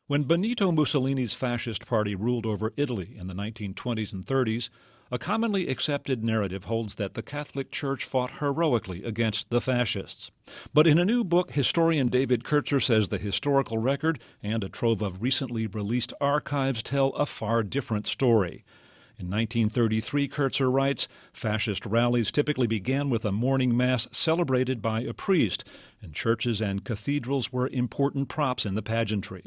When Benito Mussolini's fascist party ruled over Italy in the 1920s and 30s, a commonly accepted narrative holds that the Catholic Church fought heroically against the fascists. But in a new book, historian David Kertzer says the historical record and a trove of recently released archives tell a far different story. In 1933, Kertzer writes, fascist rallies typically began with a morning mass celebrated by a priest, and churches and cathedrals were important props in the pageantry.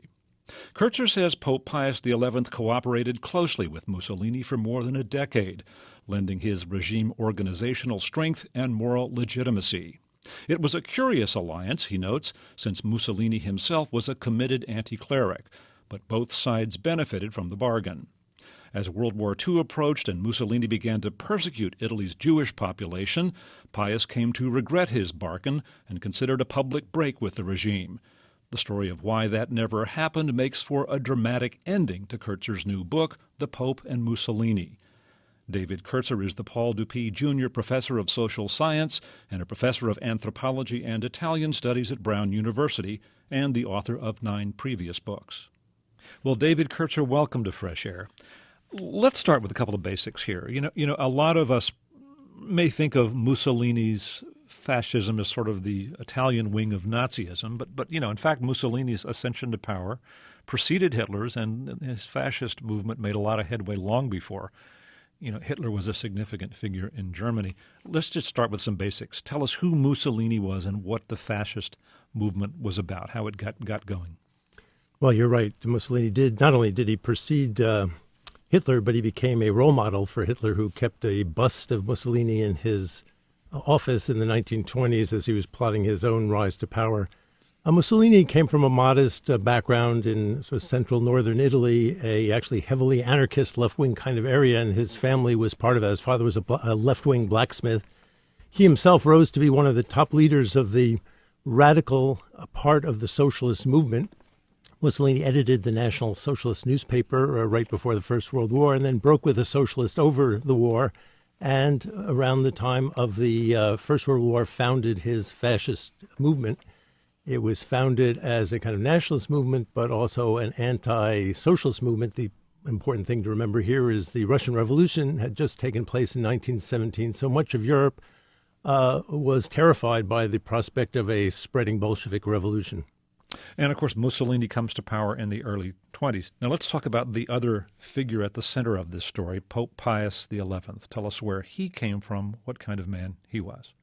Kertzer says Pope Pius XI cooperated closely with Mussolini for more than a decade, lending his regime organizational strength and moral legitimacy. It was a curious alliance, he notes, since Mussolini himself was a committed anti-cleric, but both sides benefited from the bargain. As World War II approached and Mussolini began to persecute Italy's Jewish population, Pius came to regret his bargain and considered a public break with the regime. The story of why that never happened makes for a dramatic ending to Kertzer's new book, The Pope and Mussolini. David Kertzer is the Paul Dupuy Jr. Professor of Social Science and a Professor of Anthropology and Italian Studies at Brown University, and the author of 9 previous books. Well, David Kertzer, welcome to Fresh Air. Let's start with a couple of basics here. You know, a lot of us may think of Mussolini's fascism as sort of the Italian wing of Nazism, but in fact, Mussolini's ascension to power preceded Hitler's, and his fascist movement made a lot of headway long before. Hitler was a significant figure in Germany. Let's just start with some basics. Tell us who Mussolini was and what the fascist movement was about, how it got going. Well, you're right. Mussolini not only did he precede Hitler, but he became a role model for Hitler, who kept a bust of Mussolini in his office in the 1920s as he was plotting his own rise to power. Mussolini came from a modest background in sort of central northern Italy, a actually heavily anarchist left-wing kind of area, and his family was part of that. His father was a left-wing blacksmith. He himself rose to be one of the top leaders of the radical part of the socialist movement. Mussolini edited the National Socialist newspaper right before the First World War, and then broke with the socialists over the war, and around the time of the First World War founded his fascist movement. It was founded as a kind of nationalist movement, but also an anti-socialist movement. The important thing to remember here is the Russian Revolution had just taken place in 1917, so much of Europe was terrified by the prospect of a spreading Bolshevik revolution. And, of course, Mussolini comes to power in the early 20s. Now, let's talk about the other figure at the center of this story, Pope Pius XI. Tell us where he came from, what kind of man he was.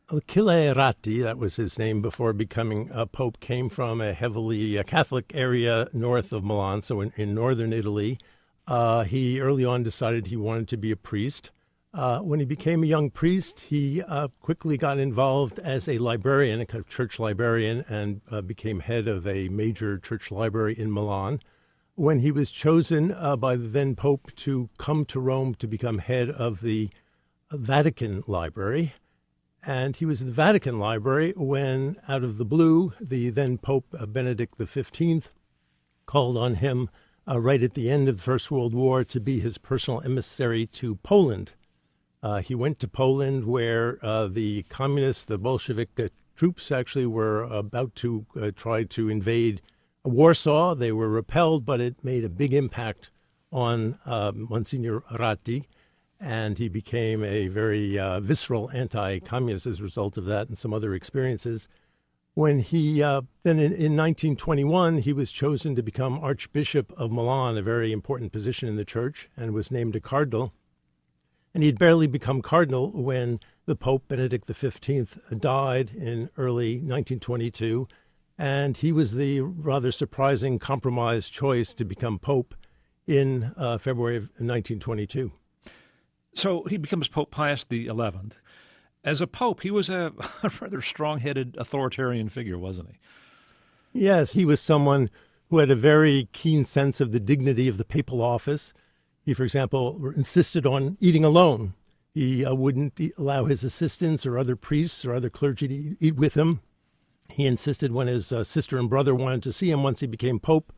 Achille Ratti, that was his name before becoming a pope, came from a heavily Catholic area north of Milan, so in northern Italy. He early on decided he wanted to be a priest. When he became a young priest, he quickly got involved as a librarian, a kind of church librarian, and became head of a major church library in Milan. When he was chosen by the then Pope to come to Rome to become head of the Vatican Library, and he was in the Vatican Library when, out of the blue, the then Pope Benedict XV called on him right at the end of the First World War to be his personal emissary to Poland. He went to Poland, where the communists, the Bolshevik troops, actually were about to try to invade Warsaw. They were repelled, but it made a big impact on Monsignor Ratti, and he became a very visceral anti-communist as a result of that and some other experiences. When he then in 1921, he was chosen to become Archbishop of Milan, a very important position in the church, and was named a cardinal. And he had barely become cardinal when the Pope, Benedict XV, died in early 1922, and he was the rather surprising compromise choice to become Pope in February of 1922. So he becomes Pope Pius XI. As a pope, he was a rather strong-headed authoritarian figure, wasn't he? Yes, he was someone who had a very keen sense of the dignity of the papal office. He, for example, insisted on eating alone. He wouldn't allow his assistants or other priests or other clergy to eat with him. He insisted when his sister and brother wanted to see him once he became Pope,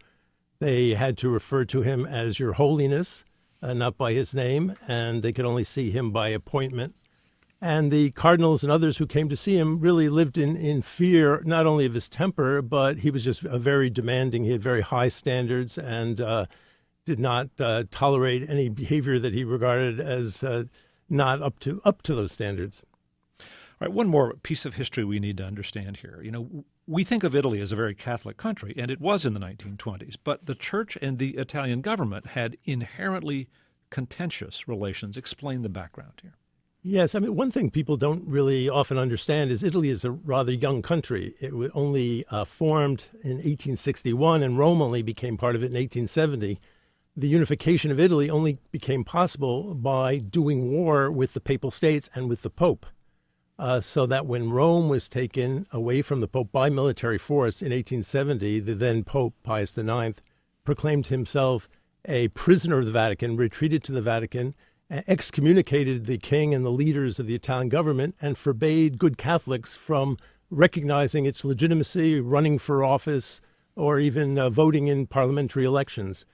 they had to refer to him as Your Holiness, not by his name, and they could only see him by appointment. And the cardinals and others who came to see him really lived in fear, not only of his temper, but he was just very demanding. He had very high standards and did not tolerate any behavior that he regarded as not up to those standards. All right, one more piece of history we need to understand here. We think of Italy as a very Catholic country, and it was in the 1920s, but the church and the Italian government had inherently contentious relations. Explain the background here. Yes, I mean, one thing people don't really often understand is Italy is a rather young country. It was only formed in 1861, and Rome only became part of it in 1870. The unification of Italy only became possible by doing war with the Papal States and with the Pope. So that when Rome was taken away from the Pope by military force in 1870, the then Pope, Pius IX, proclaimed himself a prisoner of the Vatican, retreated to the Vatican, excommunicated the king and the leaders of the Italian government, and forbade good Catholics from recognizing its legitimacy, running for office, or even voting in parliamentary elections.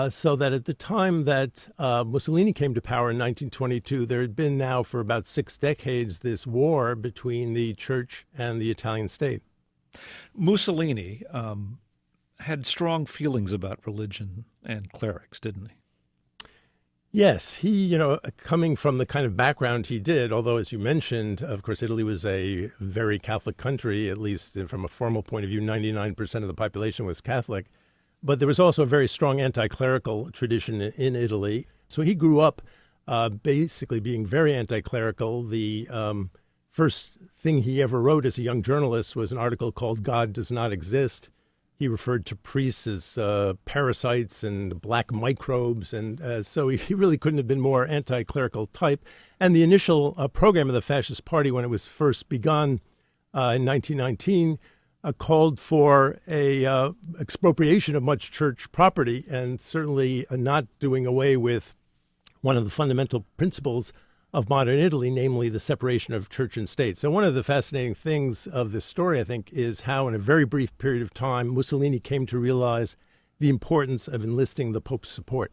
So that at the time that Mussolini came to power in 1922, there had been now for about 6 decades this war between the church and the Italian state. Mussolini had strong feelings about religion and clerics, didn't he? Yes, he, coming from the kind of background he did, although, as you mentioned, of course, Italy was a very Catholic country, at least from a formal point of view, 99% of the population was Catholic. But there was also a very strong anti-clerical tradition in Italy. So he grew up basically being very anti-clerical. The first thing he ever wrote as a young journalist was an article called God Does Not Exist. He referred to priests as parasites and black microbes. And so he really couldn't have been more anti-clerical type. And the initial program of the Fascist Party, when it was first begun in 1919, called for a expropriation of much church property, and certainly not doing away with one of the fundamental principles of modern Italy, namely the separation of church and state. So one of the fascinating things of this story, I think, is how in a very brief period of time, Mussolini came to realize the importance of enlisting the Pope's support.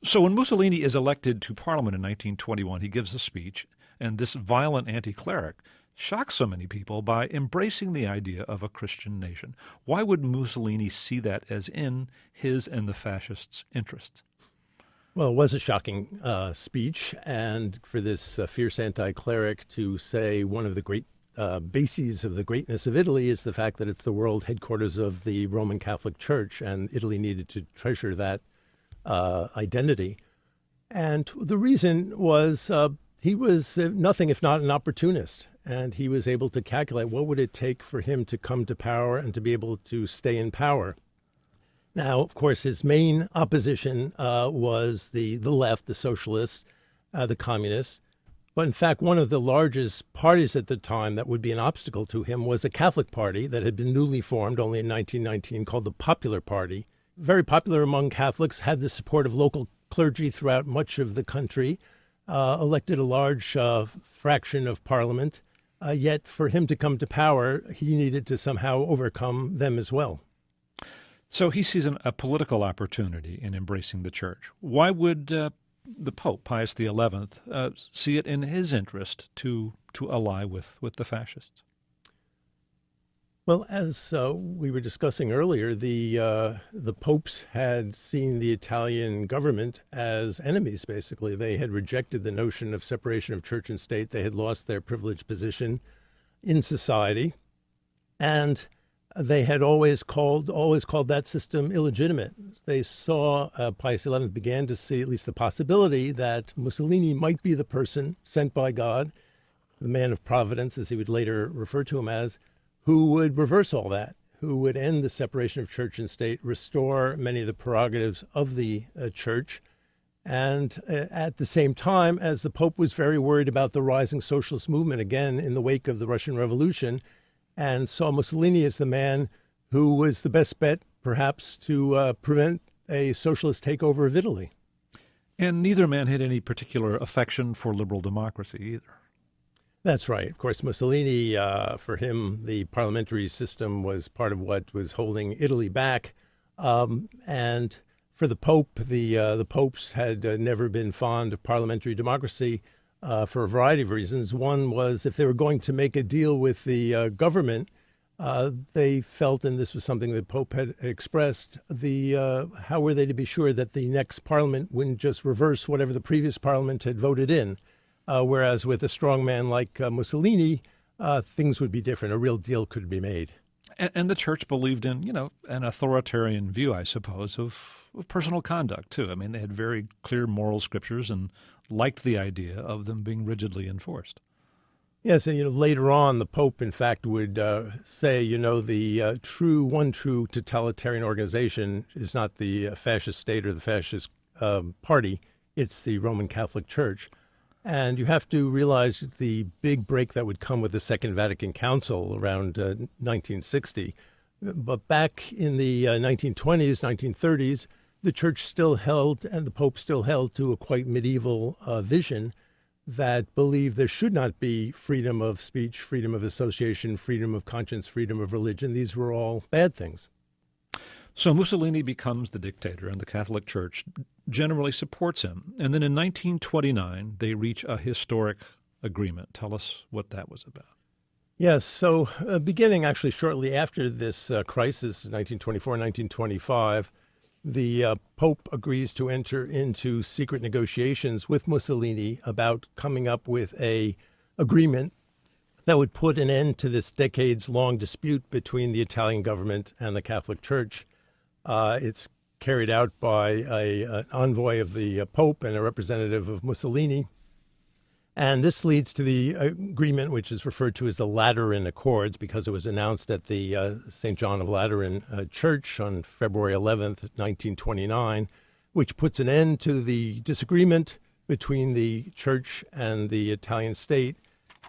So when Mussolini is elected to Parliament in 1921, he gives a speech, and this violent anti-cleric shocks so many people by embracing the idea of a Christian nation. Why would Mussolini see that as in his and the fascists' interests? Well, it was a shocking speech, and for this fierce anti-cleric to say one of the great bases of the greatness of Italy is the fact that it's the world headquarters of the Roman Catholic Church, and Italy needed to treasure that identity. And the reason was he was nothing if not an opportunist, and he was able to calculate what would it take for him to come to power and to be able to stay in power. Now, of course, his main opposition was the left, the socialists, the communists. But in fact, one of the largest parties at the time that would be an obstacle to him was a Catholic party that had been newly formed only in 1919 called the Popular Party. Very popular among Catholics, had the support of local clergy throughout much of the country, elected a large fraction of parliament. Yet for him to come to power, he needed to somehow overcome them as well. So he sees a political opportunity in embracing the church. Why would the Pope, Pius XI, see it in his interest to ally with the fascists? Well, as we were discussing earlier, the popes had seen the Italian government as enemies, basically. They had rejected the notion of separation of church and state. They had lost their privileged position in society. And they had always called that system illegitimate. They saw, Pius XI began to see at least the possibility that Mussolini might be the person sent by God, the man of providence, as he would later refer to him as, who would reverse all that, who would end the separation of church and state, restore many of the prerogatives of the church. And at the same time, as the Pope was very worried about the rising socialist movement, again, in the wake of the Russian Revolution, and saw Mussolini as the man who was the best bet, perhaps, to prevent a socialist takeover of Italy. And neither man had any particular affection for liberal democracy either. That's right. Of course, Mussolini, for him, the parliamentary system was part of what was holding Italy back. And for the Pope, the popes had never been fond of parliamentary democracy. for a variety of reasons. One was if they were going to make a deal with the government, they felt, and this was something the Pope had expressed, how were they to be sure that the next parliament wouldn't just reverse whatever the previous parliament had voted in? Whereas with a strong man like Mussolini, things would be different. A real deal could be made. And the church believed in, an authoritarian view, I suppose, of personal conduct, too. I mean, they had very clear moral scriptures and liked the idea of them being rigidly enforced. Yes, and later on, the Pope, in fact, would say, the true totalitarian organization is not the fascist state or the fascist party; it's the Roman Catholic Church. And you have to realize the big break that would come with the Second Vatican Council around 1960. But back in the 1920s, 1930s, the Church still held, and the Pope still held, to a quite medieval vision that believed there should not be freedom of speech, freedom of association, freedom of conscience, freedom of religion. These were all bad things. So Mussolini becomes the dictator, and the Catholic Church generally supports him. And then in 1929, they reach a historic agreement. Tell us what that was about. Yes, so beginning actually shortly after this crisis, 1924, 1925, the Pope agrees to enter into secret negotiations with Mussolini about coming up with an agreement that would put an end to this decades-long dispute between the Italian government and the Catholic Church. It's carried out by an envoy of the Pope and a representative of Mussolini. And this leads to the agreement, which is referred to as the Lateran Accords, because it was announced at the St. John of Lateran Church on February 11th, 1929, which puts an end to the disagreement between the Church and the Italian state,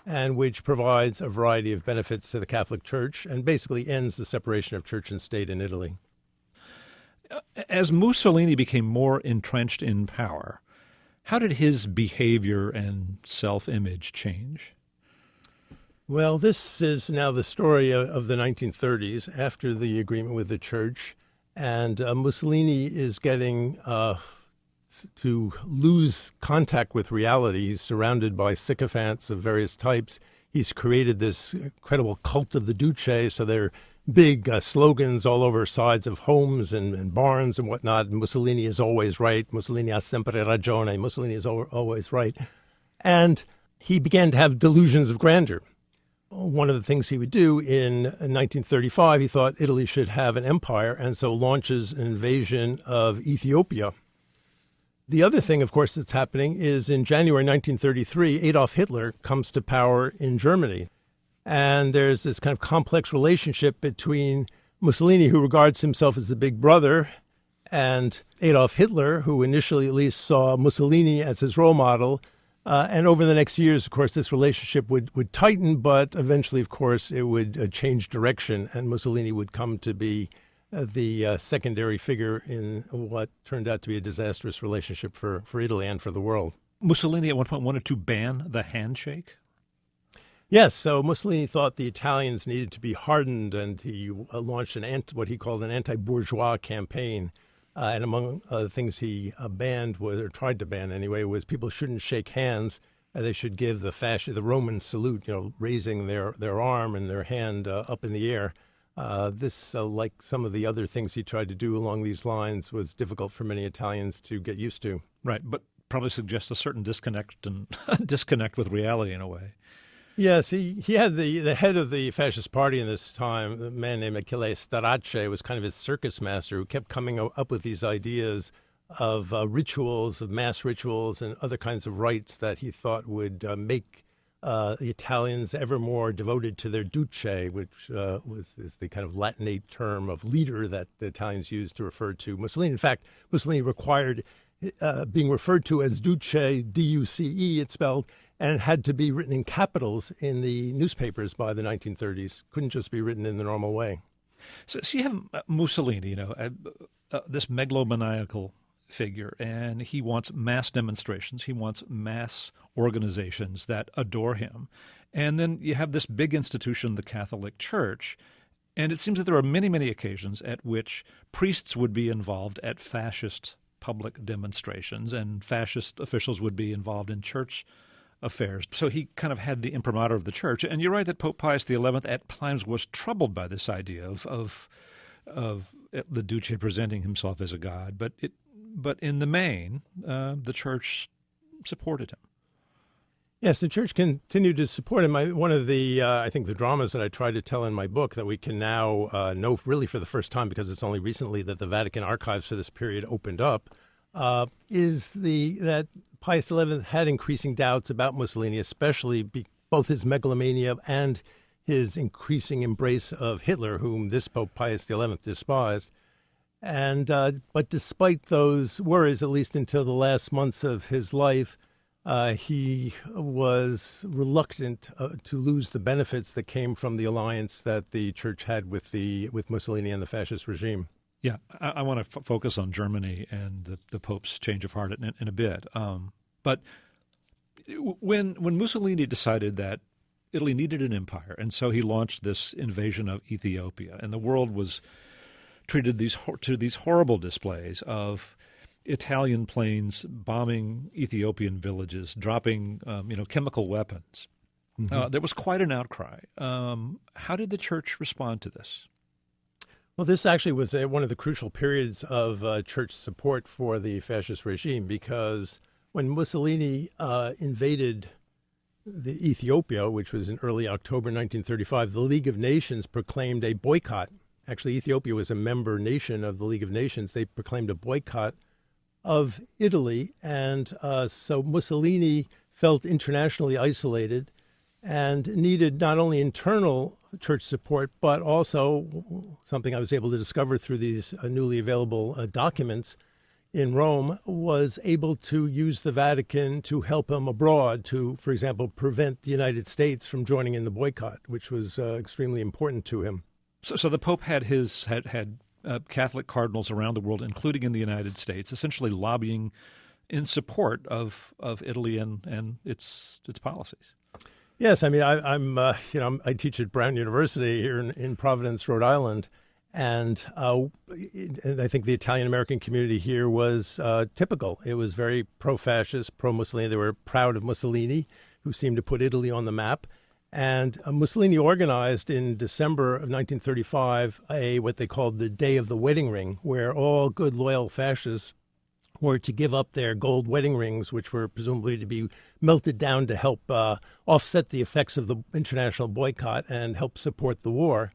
and which provides a variety of benefits to the Catholic Church and basically ends the separation of church and state in Italy. As Mussolini became more entrenched in power, how did his behavior and self-image change? Well, this is now the story of the 1930s after the agreement with the church, and Mussolini is getting to lose contact with reality. He's surrounded by sycophants of various types. He's created this incredible cult of the Duce, so they're big slogans all over sides of homes and barns and whatnot. Mussolini is always right. Mussolini ha sempre ragione. Mussolini is always right. And he began to have delusions of grandeur. One of the things he would do in 1935, he thought Italy should have an empire, and so launches an invasion of Ethiopia. The other thing, of course, that's happening is in January 1933, Adolf Hitler comes to power in Germany. And there's this kind of complex relationship between Mussolini, who regards himself as the big brother, and Adolf Hitler, who initially at least saw Mussolini as his role model. And over the next years, of course, this relationship would tighten, but eventually, of course, it would change direction, and Mussolini would come to be the secondary figure in what turned out to be a disastrous relationship for Italy and for the world. Mussolini at one point wanted to ban the handshake? Yes, so Mussolini thought the Italians needed to be hardened, and he launched what he called an anti-bourgeois campaign. And among other things he banned, or tried to ban anyway, was people shouldn't shake hands. They should give the Roman salute, raising their arm and their hand up in the air. This, like some of the other things he tried to do along these lines, was difficult for many Italians to get used to. Right, but probably suggests a certain disconnect with reality in a way. Yes, he had the head of the fascist party in this time, a man named Achille Starace, was kind of his circus master, who kept coming up with these ideas of rituals, of mass rituals and other kinds of rites that he thought would make the Italians ever more devoted to their Duce, which is the kind of Latinate term of leader that the Italians used to refer to Mussolini. In fact, Mussolini required being referred to as Duce, D-U-C-E, it's spelled, and it had to be written in capitals in the newspapers by the 1930s. Couldn't just be written in the normal way. So you have Mussolini, this megalomaniacal figure, and he wants mass demonstrations. He wants mass organizations that adore him. And then you have this big institution, the Catholic Church, and it seems that there are many, many occasions at which priests would be involved at fascist public demonstrations, and fascist officials would be involved in church affairs. So he kind of had the imprimatur of the church. And you're right that Pope Pius XI at times was troubled by this idea of the Duce presenting himself as a god. But in the main, the church supported him. Yes, the church continued to support him. One of the, I think, the dramas that I tried to tell in my book that we can now know really for the first time, because it's only recently that the Vatican archives for this period opened up, is that Pius XI had increasing doubts about Mussolini, especially both his megalomania and his increasing embrace of Hitler, whom this Pope Pius XI despised. And but despite those worries, at least until the last months of his life, he was reluctant to lose the benefits that came from the alliance that the church had with Mussolini and the fascist regime. Yeah, I want to focus on Germany and the Pope's change of heart in a bit. But when Mussolini decided that Italy needed an empire, and so he launched this invasion of Ethiopia, and the world was treated to these horrible displays of Italian planes bombing Ethiopian villages, dropping chemical weapons. Mm-hmm. There was quite an outcry. How did the church respond to this? Well, this actually was one of the crucial periods of church support for the fascist regime, because when Mussolini invaded the Ethiopia, which was in early October 1935, the League of Nations proclaimed a boycott. Actually, Ethiopia was a member nation of the League of Nations. They proclaimed a boycott of Italy, and so Mussolini felt internationally isolated and needed not only internal church support, but also something I was able to discover through these newly available documents in Rome, was able to use the Vatican to help him abroad to, for example, prevent the United States from joining in the boycott, which was extremely important to him. So the Pope had Catholic cardinals around the world, including in the United States, essentially lobbying in support of Italy and its policies. Yes, I mean, I teach at Brown University here in Providence, Rhode Island, and I think the Italian-American community here was typical. It was very pro-fascist, pro-Mussolini. They were proud of Mussolini, who seemed to put Italy on the map. And Mussolini organized in December of 1935 what they called the Day of the Wedding Ring, where all good, loyal fascists were to give up their gold wedding rings, which were presumably to be melted down to help offset the effects of the international boycott and help support the war.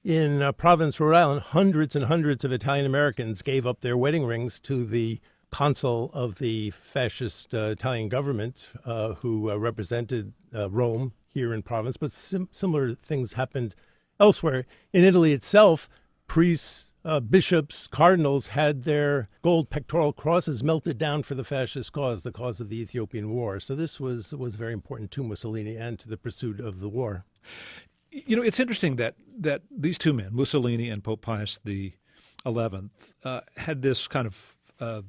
In Providence, Rhode Island, hundreds and hundreds of Italian Americans gave up their wedding rings to the consul of the fascist Italian government who represented Rome here in Providence. But similar things happened elsewhere. In Italy itself, priests, bishops, cardinals had their gold pectoral crosses melted down for the fascist cause, the cause of the Ethiopian War. So this was very important to Mussolini and to the pursuit of the war. You know, it's interesting that these two men, Mussolini and Pope Pius XI, had this kind of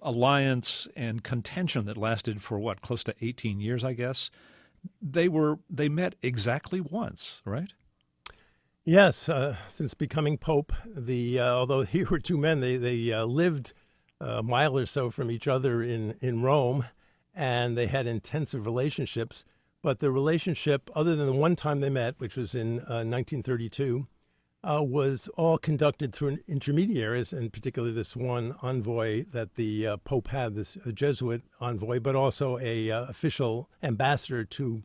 alliance and contention that lasted for close to 18 years, I guess. They met exactly once, right? Yes, since becoming pope, although here were two men, they lived a mile or so from each other in Rome, and they had intensive relationships. But the relationship, other than the one time they met, which was in 1932, was all conducted through intermediaries, and particularly this one envoy that the Pope had, this Jesuit envoy, but also a official ambassador to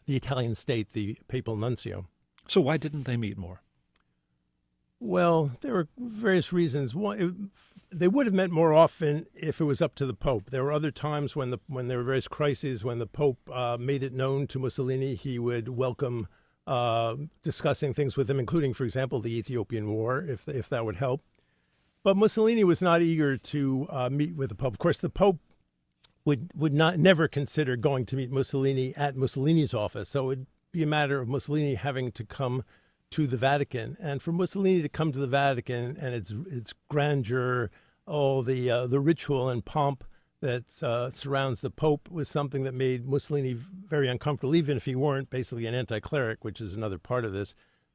the Italian state, the papal nuncio. So why didn't they meet more? Well, there were various reasons. One, they would have met more often if it was up to the Pope. There were other times when there were various crises when the Pope made it known to Mussolini he would welcome discussing things with him, including, for example, the Ethiopian War, if that would help. But Mussolini was not eager to meet with the Pope. Of course, the Pope would never consider going to meet Mussolini at Mussolini's office. So it would be a matter of Mussolini having to come to the Vatican, and for Mussolini to come to the Vatican and its grandeur, all the ritual and pomp that surrounds the Pope was something that made Mussolini very uncomfortable, even if he weren't basically an anti-cleric, which is another part of this.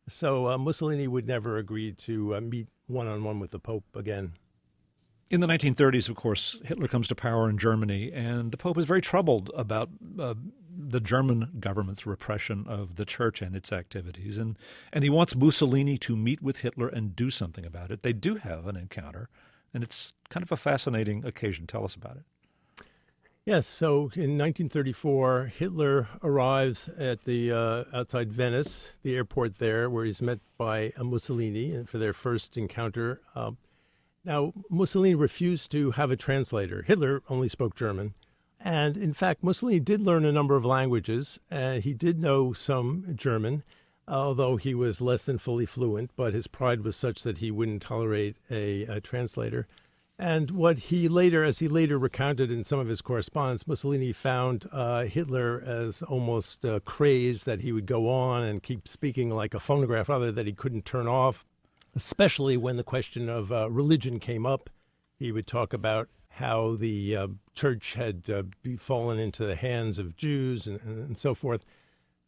So Mussolini would never agree to meet one-on-one with the Pope again. In the 1930s, of course, Hitler comes to power in Germany, and the Pope is very troubled about the German government's repression of the church and its activities. And he wants Mussolini to meet with Hitler and do something about it. They do have an encounter, and it's kind of a fascinating occasion. Tell us about it. Yes, so in 1934, Hitler arrives at the outside Venice, the airport there, where he's met by Mussolini for their first encounter. Now, Mussolini refused to have a translator. Hitler only spoke German. And in fact, Mussolini did learn a number of languages. He did know some German, although he was less than fully fluent, but his pride was such that he wouldn't tolerate a translator. And what he later, as he later recounted in some of his correspondence, Mussolini found Hitler as almost crazed, that he would go on and keep speaking like a phonograph, rather that he couldn't turn off, especially when the question of religion came up. He would talk about how the church had fallen into the hands of Jews and so forth.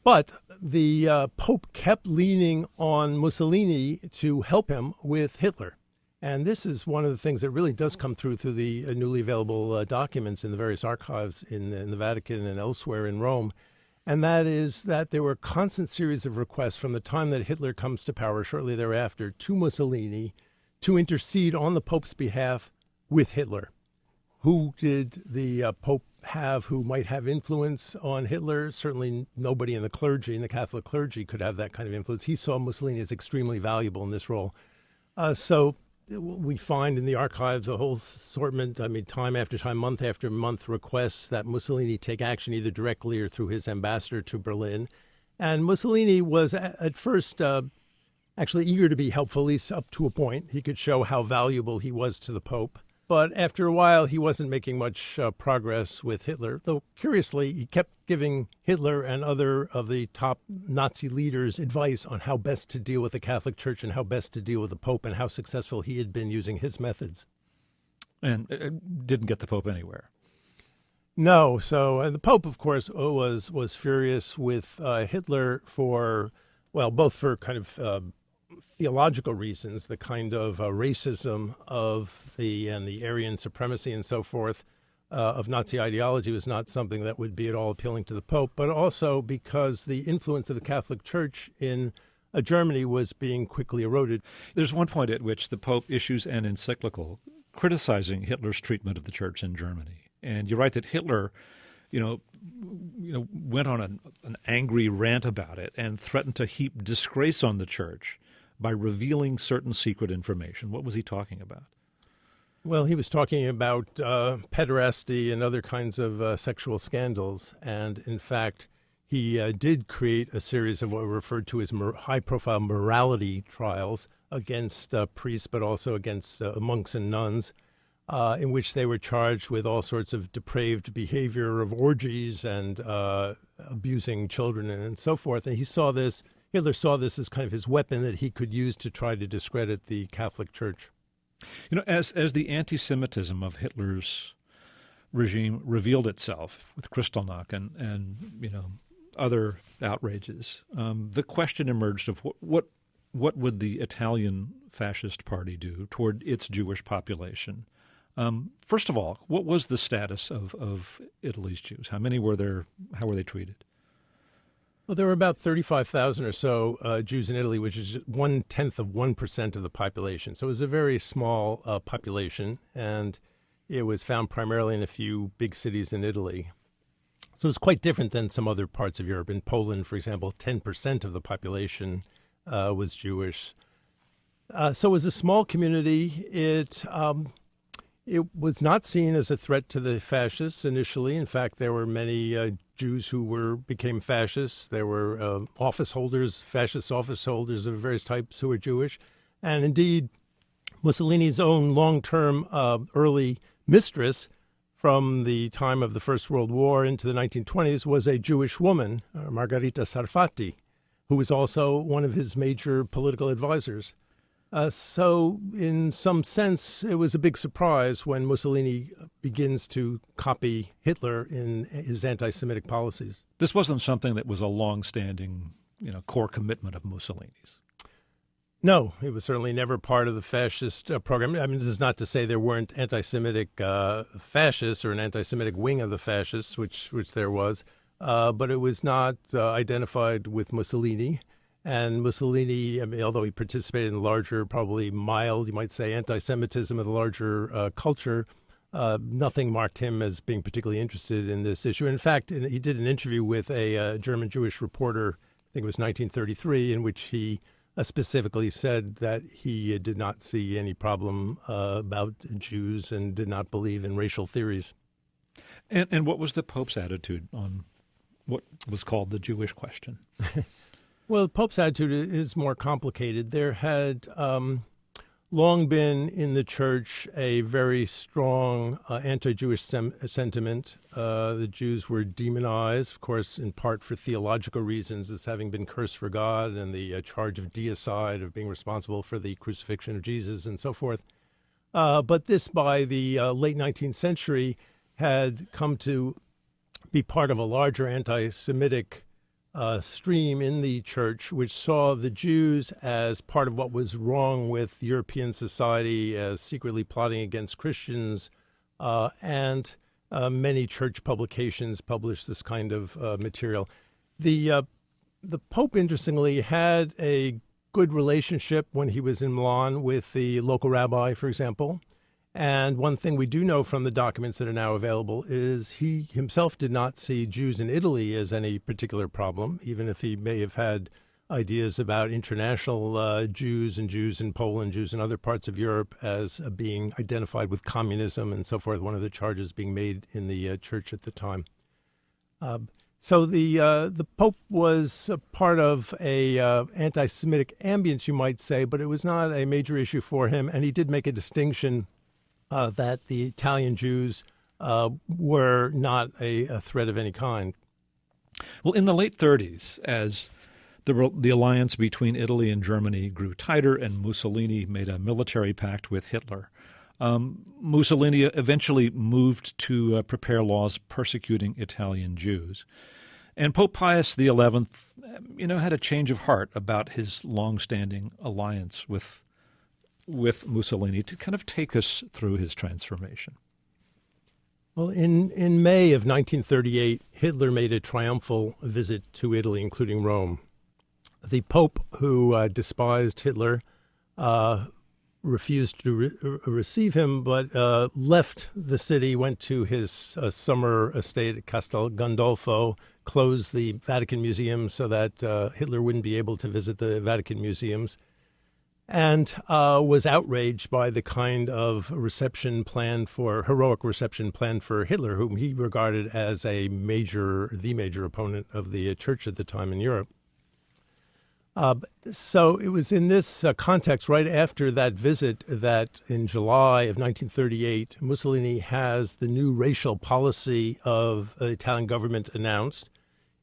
But the Pope kept leaning on Mussolini to help him with Hitler. And this is one of the things that really does come through the newly available documents in the various archives in the Vatican and elsewhere in Rome. And that is that there were a constant series of requests from the time that Hitler comes to power shortly thereafter to Mussolini to intercede on the Pope's behalf with Hitler. Who did the Pope have who might have influence on Hitler? Certainly nobody in the clergy, in the Catholic clergy, could have that kind of influence. He saw Mussolini as extremely valuable in this role. So we find in the archives a whole assortment, time after time, month after month, requests that Mussolini take action either directly or through his ambassador to Berlin. And Mussolini was at first actually eager to be helpful, at least up to a point. He could show how valuable he was to the Pope. But after a while, he wasn't making much progress with Hitler, though curiously, he kept giving Hitler and other of the top Nazi leaders advice on how best to deal with the Catholic Church and how best to deal with the Pope and how successful he had been using his methods. And didn't get the Pope anywhere. No. So the Pope, of course, was furious with Hitler for, well, both for kind of theological reasons, the kind of racism of the Aryan supremacy and so forth of Nazi ideology was not something that would be at all appealing to the Pope, but also because the influence of the Catholic Church in Germany was being quickly eroded. There's one point at which the Pope issues an encyclical criticizing Hitler's treatment of the Church in Germany. And you write that Hitler, went on an angry rant about it and threatened to heap disgrace on the Church by revealing certain secret information. What was he talking about? Well, he was talking about pederasty and other kinds of sexual scandals. And in fact, he did create a series of what were referred to as high-profile morality trials against priests, but also against monks and nuns, in which they were charged with all sorts of depraved behavior of orgies and abusing children and so forth. And Hitler saw this as kind of his weapon that he could use to try to discredit the Catholic Church. As the anti-Semitism of Hitler's regime revealed itself with Kristallnacht and other outrages, the question emerged of what would the Italian fascist party do toward its Jewish population? First of all, what was the status of Italy's Jews? How many were there? How were they treated? Well, there were about 35,000 or so Jews in Italy, which is 0.1% of the population. So it was a very small population, and it was found primarily in a few big cities in Italy. So it's quite different than some other parts of Europe. In Poland, for example, 10% of the population was Jewish. So it was a small community. It was not seen as a threat to the fascists initially. In fact, there were many Jews who became fascists. There were fascist office holders of various types who were Jewish. And indeed, Mussolini's own long-term early mistress from the time of the First World War into the 1920s was a Jewish woman, Margherita Sarfatti, who was also one of his major political advisors. So in some sense, it was a big surprise when Mussolini begins to copy Hitler in his anti-Semitic policies. This wasn't something that was a long-standing, core commitment of Mussolini's. No, it was certainly never part of the fascist program. I mean, this is not to say there weren't anti-Semitic fascists or an anti-Semitic wing of the fascists, which there was, but it was not identified with Mussolini. And Mussolini, I mean, although he participated in the larger, probably mild, you might say, anti-Semitism of the larger culture, nothing marked him as being particularly interested in this issue. In fact, he did an interview with a German Jewish reporter, I think it was 1933, in which he specifically said that he did not see any problem about Jews and did not believe in racial theories. And what was the Pope's attitude on what was called the Jewish question? Well, the Pope's attitude is more complicated. There had long been in the Church a very strong anti-Jewish sentiment. The Jews were demonized, of course, in part for theological reasons, as having been cursed for God and the charge of deicide, of being responsible for the crucifixion of Jesus and so forth. But this, by the late 19th century, had come to be part of a larger anti-Semitic stream in the Church, which saw the Jews as part of what was wrong with European society, as secretly plotting against Christians, and many church publications published this kind of material. The Pope, interestingly, had a good relationship when he was in Milan with the local rabbi, for example. And one thing we do know from the documents that are now available is he himself did not see Jews in Italy as any particular problem, even if he may have had ideas about international Jews and Jews in Poland, Jews in other parts of Europe as being identified with communism and so forth, one of the charges being made in the church at the time. So the Pope was a part of a anti-Semitic ambience, you might say, but it was not a major issue for him, and he did make a distinction that the Italian Jews were not a threat of any kind. Well, in the late 30s, as the alliance between Italy and Germany grew tighter and Mussolini made a military pact with Hitler, Mussolini eventually moved to prepare laws persecuting Italian Jews. And Pope Pius XI, had a change of heart about his long-standing alliance with Mussolini to kind of take us through his transformation. Well, in May of 1938, Hitler made a triumphal visit to Italy, including Rome. The Pope, who despised Hitler, refused to receive him, but left the city, went to his summer estate at Castel Gandolfo, closed the Vatican Museum so that Hitler wouldn't be able to visit the Vatican museums, and was outraged by the kind of heroic reception planned for Hitler, whom he regarded as the major opponent of the church at the time in Europe. So it was in this context, right after that visit, that in July of 1938, Mussolini has the new racial policy of the Italian government announced,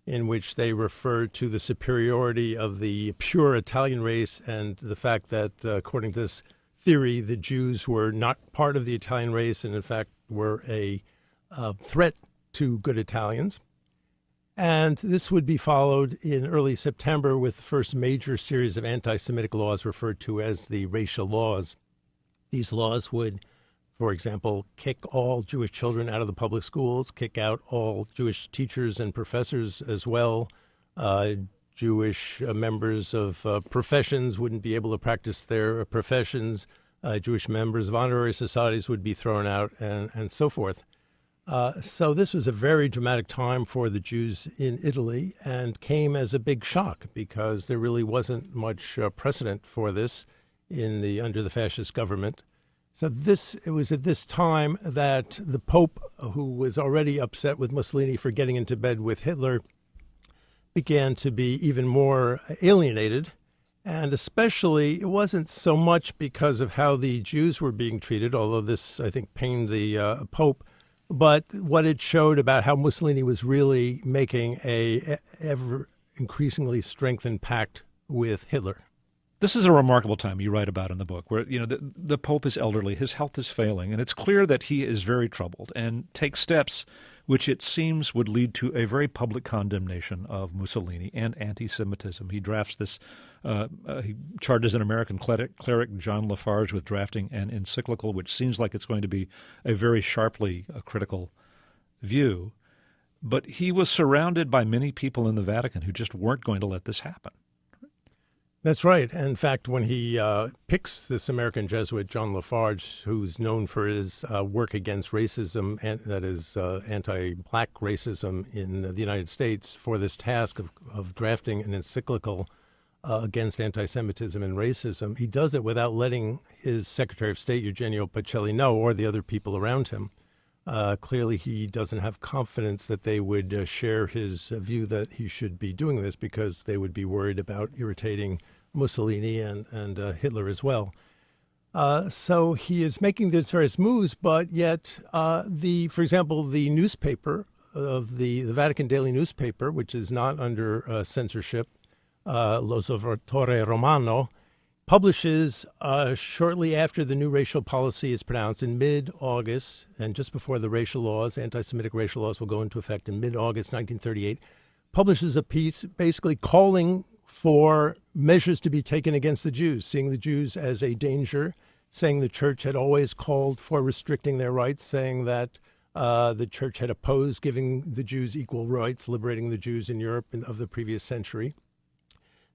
in which they referred to the superiority of the pure Italian race and the fact that, according to this theory, the Jews were not part of the Italian race and, in fact, were a threat to good Italians. And this would be followed in early September with the first major series of anti-Semitic laws referred to as the racial laws. These laws would, for example, kick all Jewish children out of the public schools, kick out all Jewish teachers and professors as well. Jewish members of professions wouldn't be able to practice their professions. Jewish members of honorary societies would be thrown out, and so forth. So this was a very dramatic time for the Jews in Italy and came as a big shock because there really wasn't much precedent for this under the fascist government. So it was at this time that the Pope, who was already upset with Mussolini for getting into bed with Hitler, began to be even more alienated. And especially, it wasn't so much because of how the Jews were being treated, although this, I think, pained the Pope, but what it showed about how Mussolini was really making a ever increasingly strengthened pact with Hitler. This is a remarkable time you write about in the book where, the Pope is elderly, his health is failing, and it's clear that he is very troubled and takes steps which it seems would lead to a very public condemnation of Mussolini and anti-Semitism. He drafts this, he charges an American cleric, John Lafarge, with drafting an encyclical, which seems like it's going to be a very sharply critical view. But he was surrounded by many people in the Vatican who just weren't going to let this happen. That's right. In fact, when he picks this American Jesuit, John Lafarge, who's known for his work against racism, and that is anti-black racism in the United States, for this task of drafting an encyclical against anti-Semitism and racism, he does it without letting his Secretary of State, Eugenio Pacelli, know, or the other people around him. Clearly, he doesn't have confidence that they would share his view that he should be doing this, because they would be worried about irritating Mussolini and Hitler as well. So he is making these various moves, but yet, for example, the newspaper of the Vatican Daily newspaper, which is not under censorship, L'Osservatore Romano, publishes shortly after the new racial policy is pronounced in mid-August, and just before the racial laws, anti-Semitic racial laws will go into effect in mid-August 1938, publishes a piece basically calling for measures to be taken against the Jews, seeing the Jews as a danger, saying the church had always called for restricting their rights, saying that the church had opposed giving the Jews equal rights, liberating the Jews in Europe of the previous century.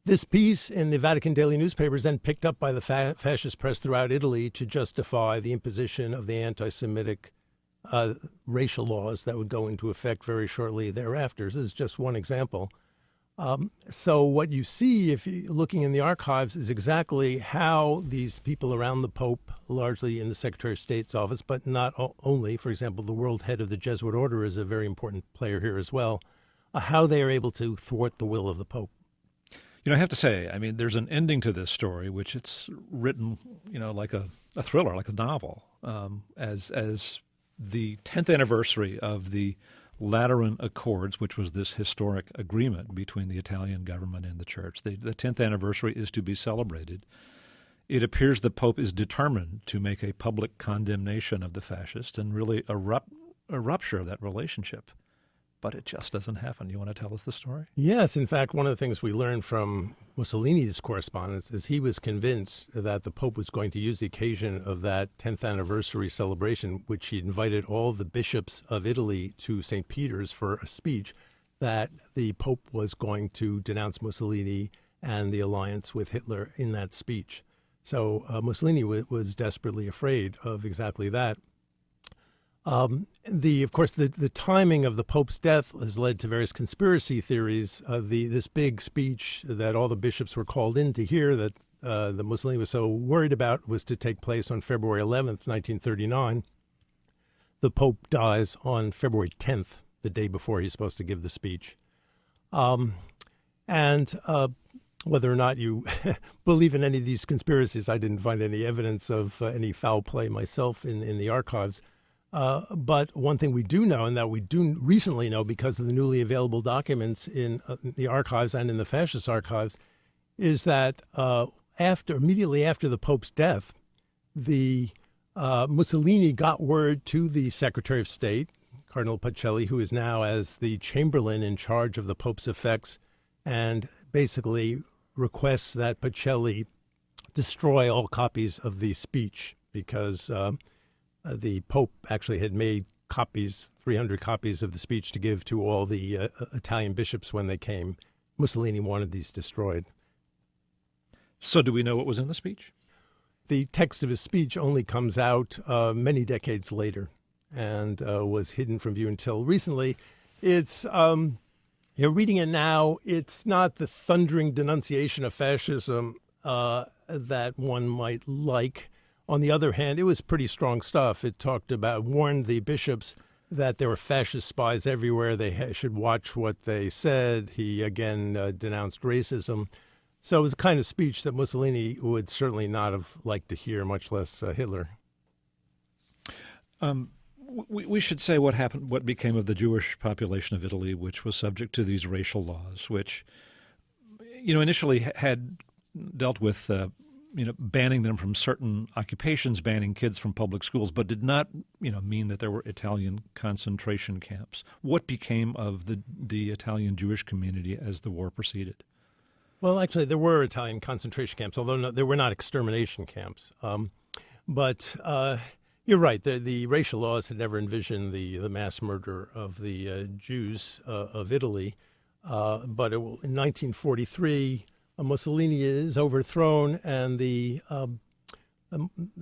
This piece in the Vatican Daily newspaper is then picked up by the fascist press throughout Italy to justify the imposition of the anti-Semitic racial laws that would go into effect very shortly thereafter. This is just one example. So what you see, if you're looking in the archives, is exactly how these people around the Pope, largely in the Secretary of State's office, but not only, for example, the world head of the Jesuit order is a very important player here as well, how they are able to thwart the will of the Pope. You know, I have to say, I mean, there's an ending to this story, which it's written, like a thriller, like a novel, as the 10th anniversary of the Lateran Accords, which was this historic agreement between the Italian government and the church. The 10th anniversary is to be celebrated. It appears the Pope is determined to make a public condemnation of the fascists and really a rupture of that relationship. But it just doesn't happen. You want to tell us the story? Yes. In fact, one of the things we learned from Mussolini's correspondence is he was convinced that the Pope was going to use the occasion of that 10th anniversary celebration, which he invited all the bishops of Italy to St. Peter's for a speech, that the Pope was going to denounce Mussolini and the alliance with Hitler in that speech. So Mussolini was desperately afraid of exactly that. Of course, the timing of the Pope's death has led to various conspiracy theories. This big speech that all the bishops were called in to hear, that the Mussolini was so worried about, was to take place on February 11th, 1939. The Pope dies on February 10th, the day before he's supposed to give the speech. Whether or not you believe in any of these conspiracies, I didn't find any evidence of any foul play myself in the archives. But one thing we do know, and that we do recently know because of the newly available documents in the archives and in the fascist archives, is that immediately after the Pope's death, the Mussolini got word to the Secretary of State, Cardinal Pacelli, who is now as the Chamberlain in charge of the Pope's effects, and basically requests that Pacelli destroy all copies of the speech, because the Pope actually had made 300 copies of the speech to give to all the Italian bishops when they came. Mussolini wanted these destroyed. So do we know what was in the speech? The text of his speech only comes out many decades later and was hidden from view until recently. It's, you're reading it now, it's not the thundering denunciation of fascism that one might like. On the other hand, it was pretty strong stuff. It warned the bishops that there were fascist spies everywhere. They should watch what they said. He again denounced racism. So it was a kind of speech that Mussolini would certainly not have liked to hear, much less Hitler. We should say what became of the Jewish population of Italy, which was subject to these racial laws, which, initially had dealt with banning them from certain occupations, banning kids from public schools, but did not, mean that there were Italian concentration camps. What became of the Italian Jewish community as the war proceeded? Well, actually, there were Italian concentration camps, although there were not extermination camps. But you're right. The racial laws had never envisioned the mass murder of the Jews of Italy. But in 1943, Mussolini is overthrown, and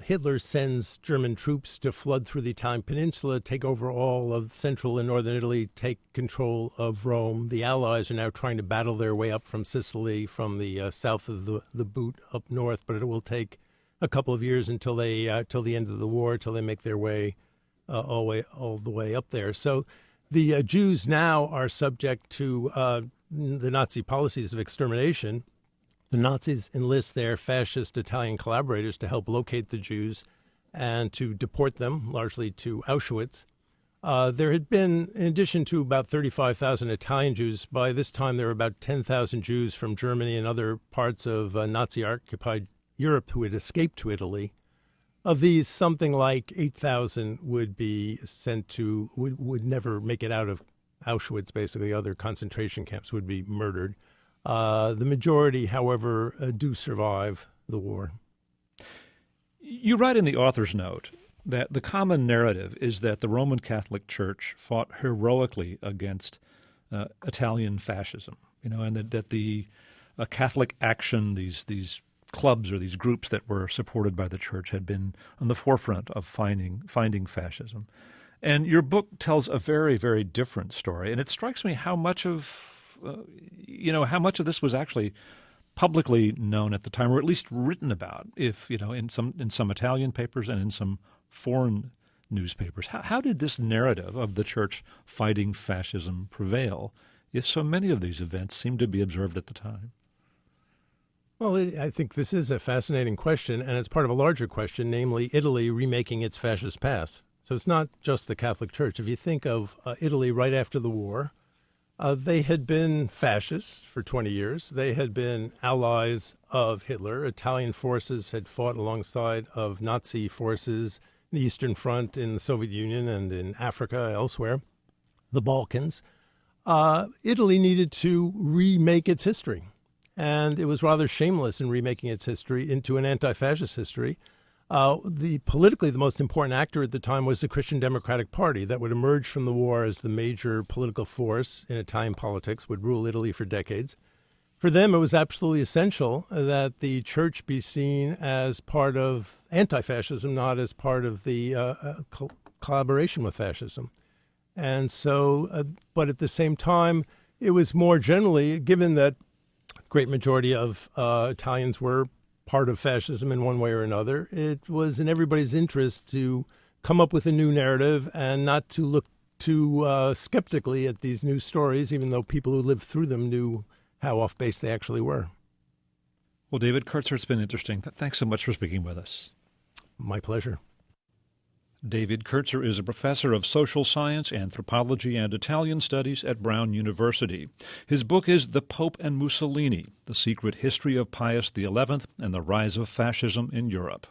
Hitler sends German troops to flood through the Italian peninsula, take over all of central and northern Italy, take control of Rome. The Allies are now trying to battle their way up from Sicily, from the south of the boot up north, but it will take a couple of years until till the end of the war, till they make their way all the way up there. So the Jews now are subject to the Nazi policies of extermination. The Nazis enlist their fascist Italian collaborators to help locate the Jews and to deport them, largely to Auschwitz. There had been, in addition to about 35,000 Italian Jews, by this time there were about 10,000 Jews from Germany and other parts of Nazi-occupied Europe who had escaped to Italy. Of these, something like 8,000 would be sent to, would never make it out of Auschwitz, basically. Other concentration camps would be murdered. The majority, however, do survive the war. You write in the author's note that the common narrative is that the Roman Catholic Church fought heroically against Italian fascism, and that the Catholic action, these clubs or these groups that were supported by the church, had been on the forefront of finding fascism. And your book tells a very, very different story, and it strikes me how much of this was actually publicly known at the time, or at least written about, if in some Italian papers and in some foreign newspapers. How did this narrative of the church fighting fascism prevail if so many of these events seemed to be observed at the time? Well, I think this is a fascinating question, and it's part of a larger question, namely Italy remaking its fascist past. So it's not just the Catholic Church. If you think of Italy right after the war, they had been fascists for 20 years. They had been allies of Hitler. Italian forces had fought alongside of Nazi forces in the Eastern Front, in the Soviet Union, and in Africa, elsewhere, the Balkans. Italy needed to remake its history, and it was rather shameless in remaking its history into an anti-fascist history. Politically, the most important actor at the time was the Christian Democratic Party that would emerge from the war as the major political force in Italian politics, would rule Italy for decades. For them, it was absolutely essential that the church be seen as part of anti-fascism, not as part of the collaboration with fascism. And so, but at the same time, it was more generally, given that a great majority of Italians were part of fascism in one way or another, it was in everybody's interest to come up with a new narrative and not to look too skeptically at these new stories, even though people who lived through them knew how off base they actually were. Well, David Kertzer, it's been interesting. Thanks so much for speaking with us. My pleasure. David Kertzer is a professor of social science, anthropology, and Italian studies at Brown University. His book is The Pope and Mussolini, The Secret History of Pius XI and the Rise of Fascism in Europe.